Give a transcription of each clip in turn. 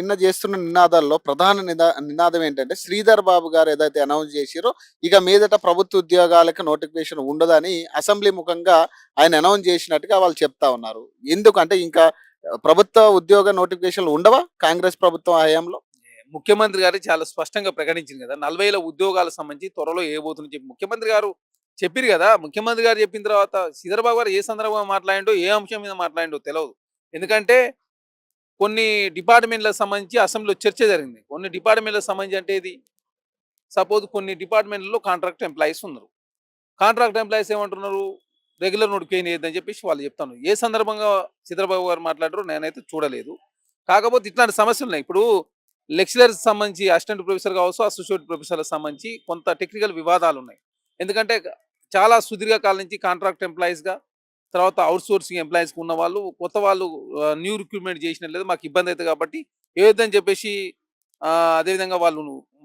నిన్న చేస్తున్న నినాదాల్లో ప్రధాన నినాదం ఏంటంటే శ్రీధర్ బాబు గారు ఏదైతే అనౌన్స్ చేసిరో ఇక మీదట ప్రభుత్వ ఉద్యోగాలకు నోటిఫికేషన్ ఉండదని అసెంబ్లీ ముఖంగా ఆయన అనౌన్స్ చేసినట్టుగా వాళ్ళు చెప్తా ఉన్నారు. ఎందుకంటే ఇంకా ప్రభుత్వ ఉద్యోగ నోటిఫికేషన్లు ఉండవా కాంగ్రెస్ ప్రభుత్వం హయాంలో? ముఖ్యమంత్రి గారు చాలా స్పష్టంగా ప్రకటించింది కదా! 40,000 ఉద్యోగాలకు సంబంధించి త్వరలో ఏయబోతుందని చెప్పి ముఖ్యమంత్రి గారు చెప్పిర్రు కదా! ముఖ్యమంత్రి గారు చెప్పిన తర్వాత శ్రీధర్‌బాబు గారు ఏ సందర్భంగా మాట్లాడిండో, ఏ అంశం మీద మాట్లాడిండో తెలవదు. ఎందుకంటే కొన్ని డిపార్ట్‌మెంట్‌లకు సంబంధించి అసెంబ్లీలో చర్చ జరిగింది. కొన్ని డిపార్ట్‌మెంట్‌లకు సంబంధించి అంటే ఏది? సపోజ్ కొన్ని డిపార్ట్‌మెంట్‌లలో కాంట్రాక్ట్ ఎంప్లాయీస్ ఉన్నారు. కాంట్రాక్ట్ ఎంప్లాయీస్ ఏమంటున్నారు? రెగ్యులర్ నోటిఫికేషన్ ఇయ్యొద్దని చెప్పేసి వాళ్ళు చెప్తున్నారు. ఏ సందర్భంగా శ్రీధర్‌బాబు గారు మాట్లాడారో నేనైతే చూడలేదు. కాకపోతే ఇట్లాంటి సమస్యలున్నాయి. ఇప్పుడు లెక్చరర్స్ సంబంధించి అసిస్టెంట్ ప్రొఫెసర్ కావచ్చు, అసోసియేట్ ప్రొఫెసర్‌లకు సంబంధించి కొంత టెక్నికల్ వివాదాలున్నాయి. ఎందుకంటే చాలా సుదీర్ఘ కాలం నుంచి కాంట్రాక్ట్ ఎంప్లాయీస్‌గా, తర్వాత ఔట్‌సోర్సింగ్ ఎంప్లాయీస్‌గా ఉన్నవాళ్ళు, కొత్త వాళ్ళు న్యూ రిక్రూట్‌మెంట్ చేసినట్లయితే మాకు ఇబ్బందయితది కాబట్టి ఏయొద్దని చెప్పేసి అదేవిధంగా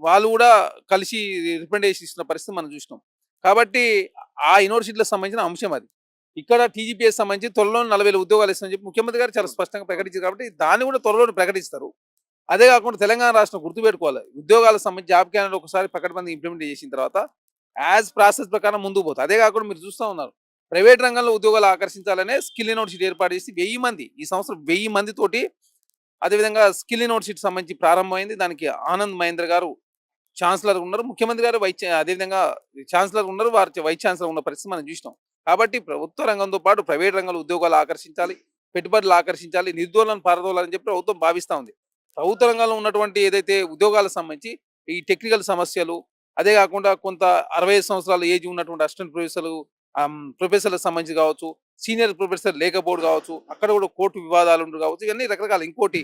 వాళ్ళు కూడా కలిసి రికమెండేషన్ ఇస్తున్న పరిస్థితి మనం చూసినాం. కాబట్టి ఆ యూనివర్సిటీలకు సంబంధించిన అంశం అది. ఇక్కడ టీజీపీఎస్ సంబంధించి త్వరలోనే 40,000 ఉద్యోగాలు ఇస్తామని చెప్పి ముఖ్యమంత్రి గారు చాలా స్పష్టంగా ప్రకటించారు కాబట్టి దాన్ని కూడా త్వరలోనే ప్రకటిస్తారు. అదే కాకుండా తెలంగాణ రాష్ట్రం గుర్తుపెట్టుకోవాలి. ఉద్యోగాలకు సంబంధించి జాబ్ క్యాలెండర్ ఒకసారి పకడ్బందీగా ఇంప్లిమెంట్ చేసిన తర్వాత యాజ్ ప్రాసెస్ ప్రకారం ముందుకు పోతుంది. అదే కాకుండా మీరు చూస్తా ఉన్నారు. ప్రైవేట్ రంగంలో ఉద్యోగాలు ఆకర్షించాలనే స్కిల్ యూనివర్సిటీ ఏర్పాటు చేసి 1000 మంది ఈ సంవత్సరం 1000 మందితోటి అదేవిధంగా స్కిల్ యూనివర్సిటీ సంబంధించి ప్రారంభమైంది. దానికి ఆనంద్ మహేంద్ర గారు ఛాన్సలర్ ఉన్నారు. ముఖ్యమంత్రి గారు అదేవిధంగా ఛాన్సలర్ ఉన్నారు. వారు వైస్ ఛాన్సలర్ ఉన్న పరిస్థితి మనం చూసినాం. కాబట్టి ప్రభుత్వ రంగంతో పాటు ప్రైవేట్ రంగంలో ఉద్యోగాలు ఆకర్షించాలి, పెట్టుబడులు ఆకర్షించాలి, నిర్దోళన పారదోలాలని చెప్పి ప్రభుత్వం భావిస్తా ఉంది. ప్రభుత్వ రంగంలో ఉన్నటువంటి ఏదైతే ఉద్యోగాలకు సంబంధించి ఈ టెక్నికల్ సమస్యలు, అదే కాకుండా కొంత 65 సంవత్సరాల ఏజ్ ఉన్నటువంటి అసిస్టెంట్ ప్రొఫెసర్లు, ప్రొఫెసర్లకు సంబంధించి కావచ్చు, సీనియర్ ప్రొఫెసర్ లేకపోవడం కావచ్చు, అక్కడ కూడా కోర్టు వివాదాలు కావచ్చు, ఇవన్నీ రకరకాల. ఇంకోటి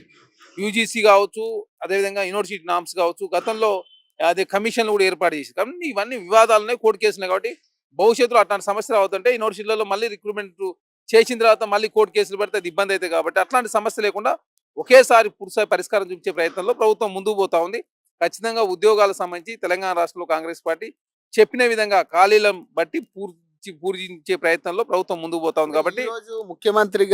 యూజీసీ కావచ్చు, అదేవిధంగా యూనివర్సిటీ నామ్స్ కావచ్చు, గతంలో అదే కమిషన్లు కూడా ఏర్పాటు చేసి కాబట్టి ఇవన్నీ వివాదాలున్నాయి, కోర్టు కేసులున్నాయి. కాబట్టి భవిష్యత్తులో అట్లాంటి సమస్యలు అవుతుంటే యూనివర్సిటీలలో మళ్ళీ రిక్రూట్మెంట్ చేసిన తర్వాత మళ్ళీ కోర్టు కేసులు పడితే అది ఇబ్బంది అవుతుంది. కాబట్టి అట్లాంటి సమస్య లేకుండా ఒకేసారి పూర్తిస్థాయి పరిష్కారం చూపించే ప్రయత్నంలో ప్రభుత్వం ముందుకు పోతా ఉంది. ఖచ్చితంగా ఉద్యోగాలకు సంబంధించి తెలంగాణ రాష్ట్రంలో కాంగ్రెస్ పార్టీ చెప్పిన విధంగా ఖాళీలను బట్టి పూర్తించే ప్రయత్నంలో ప్రభుత్వం ముందుకు పోతా ఉంది. కాబట్టి ఈరోజు ముఖ్యమంత్రి